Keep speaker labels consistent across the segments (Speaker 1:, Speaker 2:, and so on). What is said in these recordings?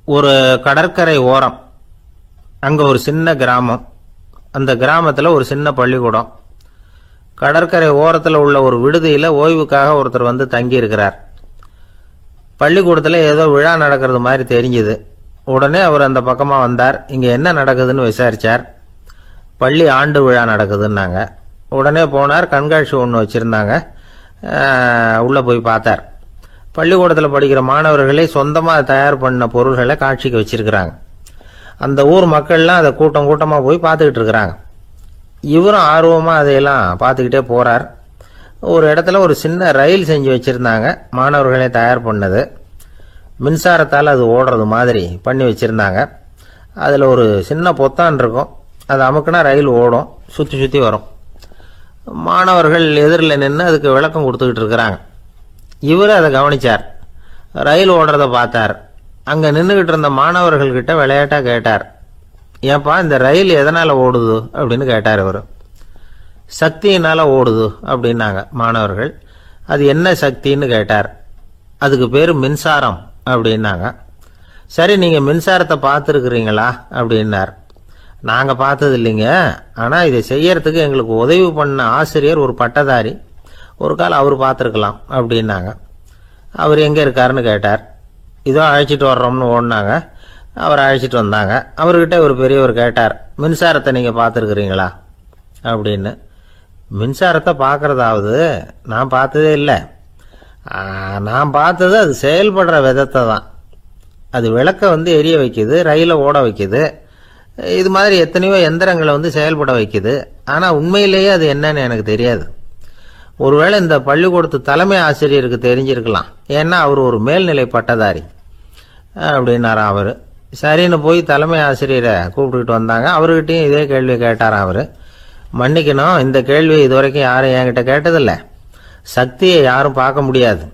Speaker 1: ஒரு கடற்கரை ஓரம், அங்கே ஒரு சின்ன கிராமம். அந்த கிராமத்தில் ஒரு சின்ன பள்ளிக்கூடம். கடற்கரை ஓரத்தில் உள்ள ஒரு விடுதியில் ஓய்வுக்காக ஒருத்தர் வந்து தங்கியிருக்கிறார். பள்ளிக்கூடத்தில் ஏதோ விழா நடக்கிறது மாதிரி தெரிஞ்சுது. உடனே அவர் அந்த பக்கமாக வந்தார். இங்கே என்ன நடக்குதுன்னு விசாரித்தார். பள்ளி ஆண்டு விழா நடக்குதுன்னாங்க. உடனே போனார். கண்காட்சி ஒன்று வச்சுருந்தாங்க. உள்ளே போய் பார்த்தார். பள்ளிக்கூடத்தில் படிக்கிற மாணவர்களே சொந்தமாக தயார் பண்ண பொருள்களை காட்சிக்கு வச்சிருக்கிறாங்க. அந்த ஊர் மக்கள்லாம் அதை கூட்டம் கூட்டமாக போய் பார்த்துக்கிட்டு இருக்கிறாங்க. இவரும் ஆர்வமாக அதையெல்லாம் பார்த்துக்கிட்டே போகிறார். ஒரு இடத்துல ஒரு சின்ன ரயில் செஞ்சு வச்சுருந்தாங்க. மாணவர்களே தயார் பண்ணது. மின்சாரத்தால் அது ஓடுறது மாதிரி பண்ணி வச்சுருந்தாங்க. அதில் ஒரு சின்ன பொத்தான் இருக்கும். அது அமுக்குனா ரயில் ஓடும், சுற்றி சுற்றி வரும். மாணவர்கள் எதிரில் நின்று அதுக்கு விளக்கம் கொடுத்துக்கிட்டு இருக்கிறாங்க. இவர் அதை கவனிச்சார். ரயில் ஓடுறத பார்த்தார். அங்கே நின்றுக்கிட்டு இருந்த மாணவர்கள்கிட்ட விளையாட்டாக கேட்டார், ஏப்பா இந்த ரயில் எதனால் ஓடுது அப்படின்னு கேட்டார். இவர் சக்தியினால் ஓடுது அப்படின்னாங்க மாணவர்கள். அது என்ன சக்தின்னு கேட்டார். அதுக்கு பேர் மின்சாரம் அப்படின்னாங்க. சரி, நீங்கள் மின்சாரத்தை பார்த்துருக்குறீங்களா அப்படின்னார். நாங்கள் பார்த்தது இல்லைங்க, ஆனால் இதை செய்யறதுக்கு எங்களுக்கு உதவி பண்ண ஆசிரியர் ஒரு பட்டதாரி, ஒரு கால் அவர் பார்த்துருக்கலாம் அப்படின்னாங்க. அவர் எங்கே இருக்காருன்னு கேட்டார். இதோ அழைச்சிட்டு வர்றோம்னு ஓடினாங்க. அவர் அழைச்சிட்டு வந்தாங்க. அவர்கிட்ட ஒரு பெரியவர் கேட்டார், மின்சாரத்தை நீங்கள் பார்த்துருக்குறீங்களா அப்படின்னு. மின்சாரத்தை பார்க்குறதாவது நான் பார்த்ததே இல்லை. நான் பார்த்தது அது செயல்படுற விதத்தை தான். அது விளக்கை வந்து எரிய வைக்குது, ரயிலை ஓட வைக்குது, இது மாதிரி எத்தனையோ எந்திரங்களை வந்து செயல்பட வைக்குது. ஆனால் உண்மையிலேயே அது என்னன்னு எனக்கு தெரியாது. ஒருவேளை இந்த பள்ளிக்கூடத்து தலைமை ஆசிரியருக்கு தெரிஞ்சிருக்கலாம், ஏன்னா அவர் ஒரு மேல்நிலை பட்டதாரி அப்படின்னாராம் அவர். சரின்னு போய் தலைமை ஆசிரியரை கூப்பிட்டுக்கிட்டு வந்தாங்க. அவர்கிட்டையும் இதே கேள்வி கேட்டாராம் அவர். மன்னிக்கணும், இந்த கேள்வி இதுவரைக்கும் யாரும் என்கிட்ட கேட்டதில்லை. சக்தியை யாரும் பார்க்க முடியாது,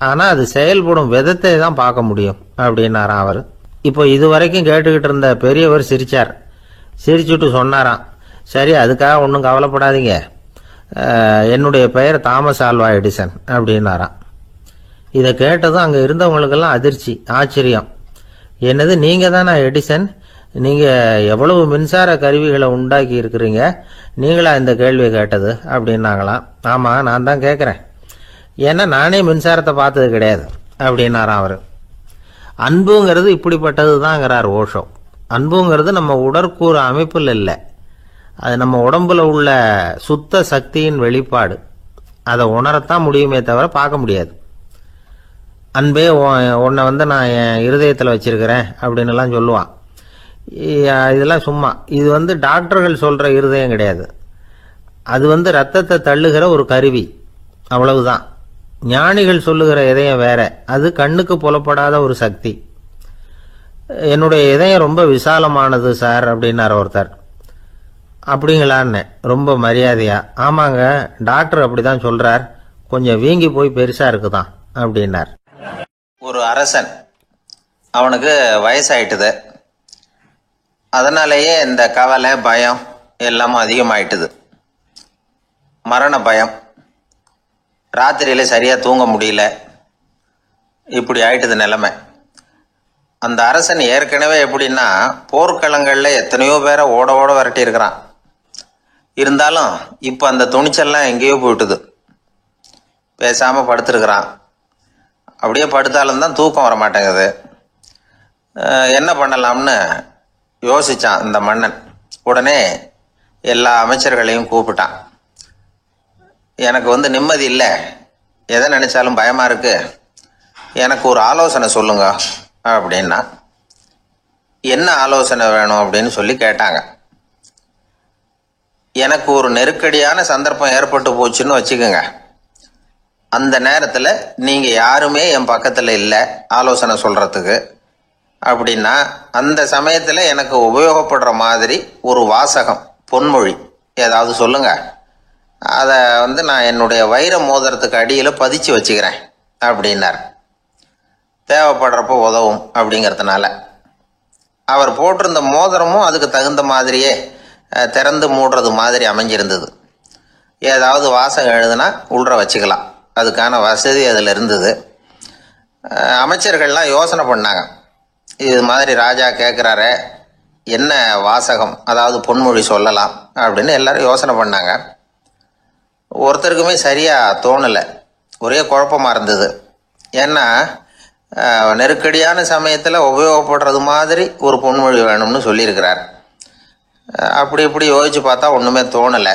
Speaker 1: ஆனால் அது செயல்படும் விதத்தை தான் பார்க்க முடியும் அப்படின்னாராம் அவர். இப்போ இதுவரைக்கும் கேட்டுக்கிட்டு இருந்த பெரியவர் சிரிச்சார். சிரிச்சுட்டு சொன்னாராம், சரி அதுக்காக ஒன்றும் கவலைப்படாதீங்க, என்னுடைய பெயர் தாமஸ் ஆல்வா எடிசன் அப்படின்னாராம். இதை கேட்டதும் அங்கே இருந்தவங்களுக்கெல்லாம் அதிர்ச்சி, ஆச்சரியம். என்னது, நீங்கள் தானா எடிசன்? நீங்கள் எவ்வளவு மின்சார கருவிகளை உண்டாக்கி இருக்கிறீங்க, நீங்களா இந்த கேள்வியை கேட்டது அப்படின்னாங்களாம். ஆமாம், நான் தான் கேட்குறேன், ஏன்னா நானே மின்சாரத்தை பார்த்தது கிடையாது அப்படின்னாராம் அவர். அன்புங்கிறது இப்படிப்பட்டது தான்ங்கிறார் ஓஷோ. அன்புங்கிறது நம்ம உடற்கூறு அமைப்பில் இல்லை, அது நம்ம உடம்புல உள்ள சுத்த சக்தியின் வெளிப்பாடு. அதை உணரத்தான் முடியுமே தவிர பார்க்க முடியாது. அன்பே உன்னை வந்து நான் என் இருதயத்தில் வச்சிருக்கிறேன் அப்படின்னுலாம் சொல்லுவான். இதெல்லாம் சும்மா. இது வந்து டாக்டர்கள் சொல்கிற இருதயம் கிடையாது. அது வந்து ரத்தத்தை தள்ளுகிற ஒரு கருவி, அவ்வளவுதான். ஞானிகள் சொல்லுகிற இதயம் வேற, அது கண்ணுக்கு புலப்படாத ஒரு சக்தி. என்னுடைய இதயம் ரொம்ப விசாலமானது சார் அப்படின்னார் ஒருத்தர். அப்படிங்களான்னு ரொம்ப மரியாதையா, ஆமாங்க டாக்டர் அப்படிதான் சொல்றார், கொஞ்சம் வீங்கி போய் பெருசா இருக்குதான் அப்படின்னார். ஒரு அரசன், அவனுக்கு வயசாயிட்டுது. அதனாலேயே இந்த கவலை, பயம் எல்லாமும் அதிகமாயிட்டுது. மரண பயம், ராத்திரியில சரியா தூங்க முடியல, இப்படி ஆயிட்டுது நிலைமை. அந்த அரசன் ஏற்கனவே எப்படின்னா போர்க்களங்கள்ல எத்தனையோ பேரை ஓட ஓட விரட்டி இருக்கிறான். இருந்தாலும் இப்ப அந்த துணிச்சல்லாம் எங்கேயோ போயிட்டுது. பேசாம படுத்திருக்கிறான். அப்படியே படுத்தாலும் தான் தூக்கம் வர மாட்டேங்குது. என்ன பண்ணலாம்னு யோசிச்சான் இந்த மன்னன். உடனே எல்லா அமைச்சர்களையும் கூப்பிட்டான். எனக்கு வந்து நிம்மதி இல்லை, எதை நினைச்சாலும் பயமா இருக்கு, எனக்கு ஒரு ஆலோசனை சொல்லுங்க அப்படின்னா. என்ன ஆலோசனை வேணும் அப்படின்னு சொல்லி கேட்டாங்க. எனக்கு ஒரு நெருக்கடியான சந்தர்ப்பம் ஏற்பட்டு போச்சுன்னு வச்சுக்கோங்க. அந்த நேரத்தில் நீங்கள் யாருமே என் பக்கத்தில் இல்லை ஆலோசனை சொல்கிறதுக்கு அப்படின்னா, அந்த சமயத்தில் எனக்கு உபயோகப்படுற மாதிரி ஒரு வாசகம், பொன்மொழி ஏதாவது சொல்லுங்க. அதை வந்து நான் என்னுடைய வைர மோதிரத்துக்கு அடியில் பதிச்சு வச்சுக்கிறேன் அப்படின்னார். தேவைப்படுறப்போ உதவும் அப்படிங்கிறதுனால. அவர் போட்டிருந்த மோதிரமும் அதுக்கு தகுந்த மாதிரியே திறந்து மூடுறது மாதிரி அமைஞ்சிருந்தது. ஏதாவது வாசகம் எழுதுனா உள்ற வச்சுக்கலாம், அதுக்கான வசதி அதில் இருந்தது. அமைச்சர்கள்லாம் யோசனை பண்ணாங்க, இது மாதிரி ராஜா கேட்குறாரு, என்ன வாசகம், அதாவது பொன்மொழி சொல்லலாம் அப்படின்னு எல்லாரும் யோசனை பண்ணாங்க. ஒருத்தருக்குமே சரியாக தோணலை, ஒரே குழப்பமாக இருந்தது. ஏன்னா நெருக்கடியான சமயத்தில் உபயோகப்படுறது மாதிரி ஒரு பொன்மொழி வேணும்னு சொல்லியிருக்கிறார். அப்படி இப்படி யோசித்து பார்த்தா ஒன்றுமே தோணலை.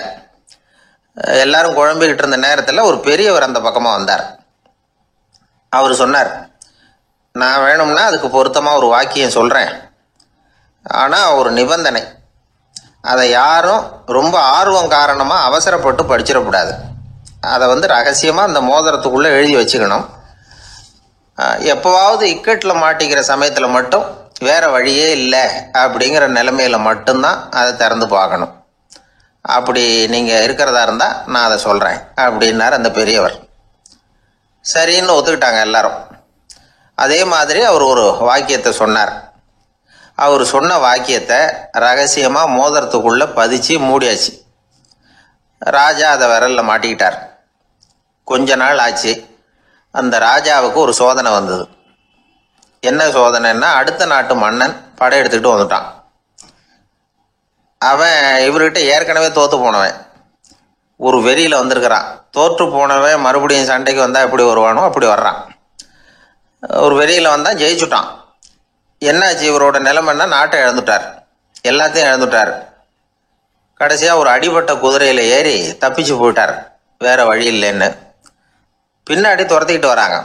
Speaker 1: எல்லாரும் குழம்பிக்கிட்டு இருந்த நேரத்தில் ஒரு பெரியவர் அந்த பக்கமாக வந்தார். அவர் சொன்னார், நான் வேணும்னா அதுக்கு பொருத்தமாக ஒரு வாக்கியம் சொல்கிறேன், ஆனால் ஒரு நிபந்தனை. அதை யாரும் ரொம்ப ஆர்வம் காரணமாக அவசரப்பட்டு படிச்சிடக்கூடாது. அதை ரகசியமாக அந்த மோதிரத்துக்குள்ளே எழுதி வச்சுக்கணும். எப்போவாவது இக்கட்டில் மாட்டிக்கிற சமயத்தில் மட்டும் வேற வழியே இல்லை அப்படிங்கிற நிலைமையில மட்டும்தான் அதை திறந்து பார்க்கணும். அப்படி நீங்கள் இருக்கிறதா இருந்தால் நான் அதை சொல்கிறேன் அப்படின்னார் அந்த பெரியவர். சரின்னு ஒத்துக்கிட்டாங்க எல்லாரும். அதே மாதிரி அவர் ஒரு வாக்கியத்தை சொன்னார். அவர் சொன்ன வாக்கியத்தை ரகசியமாக மோதிரத்துக்குள்ளே பதிச்சு மூடியாச்சு. ராஜா அதை விரலில் மாட்டிக்கிட்டார். கொஞ்ச நாள் ஆச்சு. அந்த ராஜாவுக்கு ஒரு சோதனை வந்தது. என்ன சோதனைன்னா, அடுத்த நாட்டு மன்னன் படையெடுத்துக்கிட்டு வந்துட்டான். அவன் இவர்கிட்ட ஏற்கனவே தோற்று போனவன், ஒரு வெறியில் வந்திருக்கிறான். தோற்று போனவன் மறுபடியும் சண்டைக்கு வந்தால் எப்படி வருவானோ அப்படி வர்றான். ஒரு வெறியில் வந்தால் ஜெயிச்சுட்டான். என்னாச்சு, இவரோட நிலைமைன்னா நாட்டை இழந்துட்டார், எல்லாத்தையும் இழந்துட்டார். கடைசியாக ஒரு அடிபட்ட குதிரையில் ஏறி தப்பிச்சு போயிட்டார், வேற வழி இல்லைன்னு. பின்னாடி துரத்திக்கிட்டு வராங்க.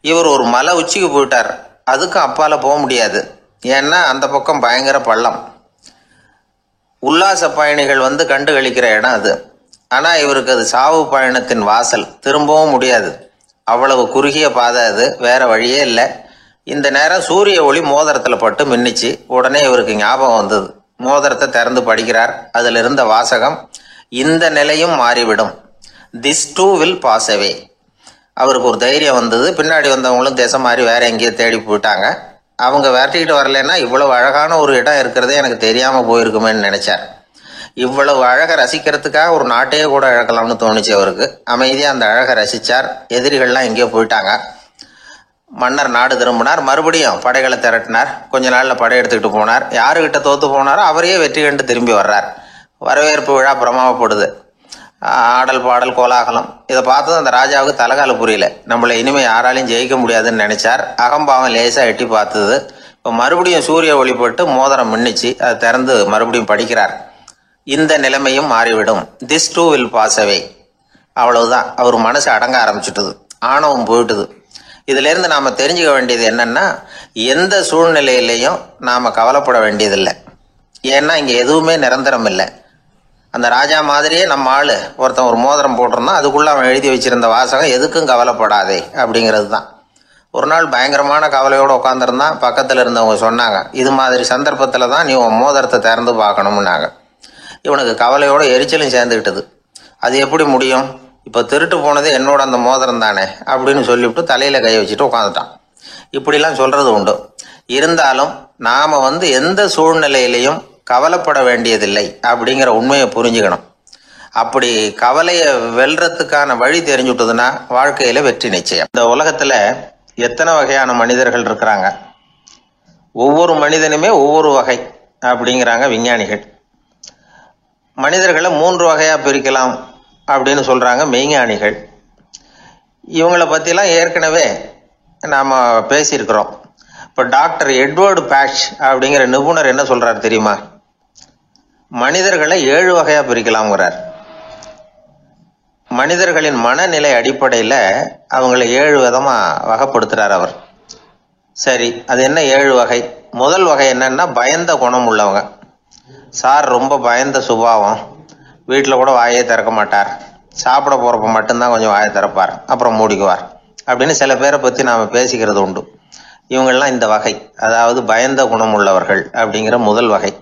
Speaker 1: இவர் ஒரு மலை உச்சிக்கு போயிட்டார். அதுக்கும் அப்பால் போக முடியாது, ஏன்னா அந்த பக்கம் பயங்கர பள்ளம். உல்லாச பயணிகள் கண்டு கழிக்கிற இடம் அது. ஆனால் இவருக்கு அது சாவு பயணத்தின் வாசல், திரும்பவும் முடியாது. அவ்வளவு குறுகிய பாதை அது, வேற வழியே இல்லை. இந்த நேரம் சூரிய ஒளி மோதிரத்தில் பட்டு மின்னிச்சு. உடனே இவருக்கு ஞாபகம் வந்தது. மோதிரத்தை திறந்து படிக்கிறார். அதில் இருந்த வாசகம், இந்த நிலையும் மாறிவிடும், this too will pass away. அவருக்கு ஒரு தைரியம் வந்தது. பின்னாடி வந்தவங்களும் திசை மாறி வேற எங்கேயோ தேடி போயிட்டாங்க. அவங்க விரட்டிக்கிட்டு வரலன்னா இவ்வளவு அழகான ஒரு இடம் இருக்கிறதே எனக்கு தெரியாமல் போயிருக்குமேன்னு நினைச்சார். இவ்வளவு அழகை ரசிக்கிறதுக்காக ஒரு நாட்டையே கூட இழக்கலாம்னு தோணுச்சு அவருக்கு. அமைதியாக அந்த அழகை ரசித்தார். எதிரிகள்லாம் எங்கேயோ போயிட்டாங்க. மன்னர் நாடு திரும்பினார். மறுபடியும் படைகளை திரட்டினார். கொஞ்ச நாளில் படை எடுத்துக்கிட்டு போனார். யாருக்கிட்ட தோற்று போனாரோ அவரையே வெற்றி கண்டு திரும்பி வர்றார். வரவேற்பு விழா பிரமாவப்படுது. ஆடல் பாடல் கோலாகலம். இதை பார்த்ததும் அந்த ராஜாவுக்கு தலைகால புரியல. நம்மளை இனிமே யாராலையும் ஜெயிக்க முடியாதுன்னு நினைச்சார். அகம்பாவம் லேசாக எட்டி பார்த்தது. இப்போ மறுபடியும் சூரிய ஒளிப்பட்டு மோதிரம் மின்னிச்சு. அதை திறந்து மறுபடியும் படிக்கிறார். இந்த நிலைமையும் மாறிவிடும், this too will pass away. அவ்வளவுதான். அவர் மனசு அடங்க ஆரம்பிச்சுட்டுது, ஆணவம் போயிட்டுது. இதுல இருந்து நாம தெரிஞ்சுக்க வேண்டியது என்னன்னா, எந்த சூழ்நிலையிலையும் நாம கவலைப்பட வேண்டியதில்லை. ஏன்னா இங்க எதுவுமே நிரந்தரம் இல்லை. அந்த ராஜா மாதிரியே நம்ம ஆளு ஒருத்தன் ஒரு மோதிரம் போட்டிருந்தான், அதுக்குள்ள அவன் எழுதி வச்சிருந்த வாசகம் எதுக்கும் கவலைப்படாதே அப்படிங்கிறது தான். ஒரு நாள் பயங்கரமான கவலையோடு உட்காந்துருந்தான். பக்கத்தில் இருந்தவங்க சொன்னாங்க, இது மாதிரி சந்தர்ப்பத்தில் தான் நீ உன் மோதிரத்தை திறந்து பார்க்கணும்னாங்க. இவனுக்கு கவலையோட எரிச்சலும் சேர்ந்துக்கிட்டது. அது எப்படி முடியும், இப்போ திருட்டு போனது என்னோட அந்த மோதிரம் தானே அப்படின்னு சொல்லிவிட்டு தலையில் கை வச்சுட்டு உட்காந்துட்டான். இப்படிலாம் சொல்கிறது உண்டு. இருந்தாலும் நாம் எந்த சூழ்நிலையிலையும் கவலைப்பட வேண்டியதில்லை அப்படிங்கிற உண்மையை புரிஞ்சுக்கணும். அப்படி கவலையை வெல்றதுக்கான வழி தெரிஞ்சுட்டதுன்னா வாழ்க்கையில் வெற்றி நிச்சயம். இந்த உலகத்தில் எத்தனை வகையான மனிதர்கள் இருக்கிறாங்க, ஒவ்வொரு மனிதனுமே ஒவ்வொரு வகை அப்படிங்கிறாங்க விஞ்ஞானிகள். மனிதர்களை 3 வகையாக பிரிக்கலாம் அப்படின்னு சொல்கிறாங்க மெய்ஞானிகள். இவங்களை பற்றிலாம் ஏற்கனவே நாம் பேசியிருக்கிறோம். இப்போ டாக்டர் எட்வர்டு பேட்ச் அப்படிங்கிற நிபுணர் என்ன சொல்கிறார் தெரியுமா? மனிதர்களை 7 வகையாக பிரிக்கலாம்ங்கிறார். மனிதர்களின் மனநிலை அடிப்படையில் அவங்கள 7 விதமாக வகைப்படுத்துகிறார் அவர். சரி, அது என்ன 7 வகை? முதல் வகை என்னன்னா, பயந்த குணம் உள்ளவங்க. சார் ரொம்ப பயந்த சுபாவம், வீட்டில் கூட வாயே திறக்க மாட்டார், சாப்பிட போகிறப்ப மட்டும்தான் கொஞ்சம் வாயை திறப்பார், அப்புறம் மூடிக்குவார் அப்படின்னு சில பேரை பற்றி நாம் பேசிக்கிறது உண்டு. இவங்கெல்லாம் இந்த வகை, அதாவது பயந்த குணம் உள்ளவர்கள் அப்படிங்கிற முதல் வகை.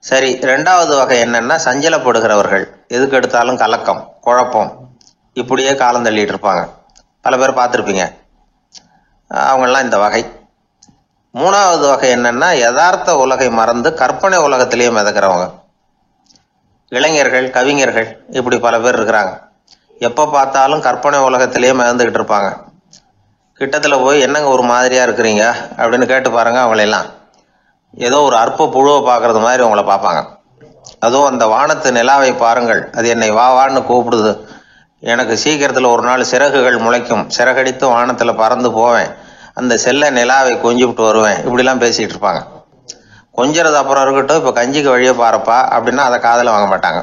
Speaker 1: சரி, 2வது வகை என்னன்னா, சஞ்சலப்படுகிறவர்கள். எதுக்கு எடுத்தாலும் கலக்கம், குழப்பம், இப்படியே காலம் தள்ளிட்டு இருப்பாங்க. பல பேர் பார்த்துருப்பீங்க. அவங்கெல்லாம் இந்த வகை. 3வது வகை என்னன்னா, யதார்த்த உலகை மறந்து கற்பனை உலகத்திலேயே மிதக்கிறவங்க. இளைஞர்கள், கவிஞர்கள், இப்படி பல பேர் இருக்கிறாங்க. எப்போ பார்த்தாலும் கற்பனை உலகத்திலேயே மிதந்துக்கிட்டு இருப்பாங்க. கிட்டத்தில் போய் என்னங்க ஒரு மாதிரியாக இருக்கிறீங்க அப்படின்னு கேட்டு பாருங்கள். அவங்களெல்லாம் ஏதோ ஒரு அற்ப புழுவை பார்க்குறது மாதிரி அவங்கள பார்ப்பாங்க. அதுவும் அந்த வானத்து நிலாவை பாருங்கள், அது என்னை வா வான்னு கூப்பிடுது, எனக்கு சீக்கிரத்தில் ஒரு நாள் சிறகுகள் முளைக்கும், சிறகடித்து வானத்தில் பறந்து போவேன், அந்த செல்ல நிலாவை கொஞ்சிவிட்டு வருவேன், இப்படிலாம் பேசிகிட்டு இருப்பாங்க. கொஞ்சிறது அப்புறம் இருக்கட்டும், இப்போ கஞ்சிக்கு வழியே பாருப்பா அப்படின்னா அதை காதில் வாங்க மாட்டாங்க.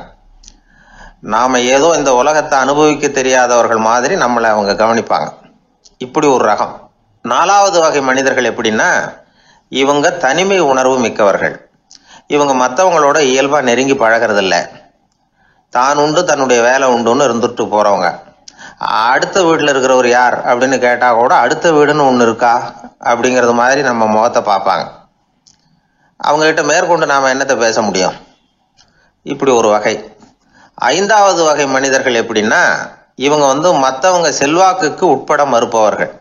Speaker 1: நாம் ஏதோ இந்த உலகத்தை அனுபவிக்க தெரியாதவர்கள் மாதிரி நம்மளை அவங்க கவனிப்பாங்க. இப்படி ஒரு ரகம். 4வது வகை மனிதர்கள் எப்படின்னா, இவங்க தனிமை உணர்வு மிக்கவர்கள். இவங்க மற்றவங்களோட இயல்பாக நெருங்கி பழகிறதில்ல, தான் உண்டு தன்னுடைய வேலை உண்டுன்னு இருந்துட்டு போகிறவங்க. அடுத்த வீட்டில் இருக்கிறவர் யார் அப்படின்னு கேட்டால் கூட அடுத்த வீடுன்னு ஒன்று இருக்கா அப்படிங்கிறது மாதிரி நம்ம முகத்தை பார்ப்பாங்க. அவங்ககிட்ட மேற்கொண்டு நாம் என்னத்தை பேச முடியும்? இப்படி ஒரு வகை. 5வது வகை மனிதர்கள் எப்படின்னா, இவங்க மற்றவங்க செல்வாக்குக்கு உட்பட மறுப்பவர்கள்.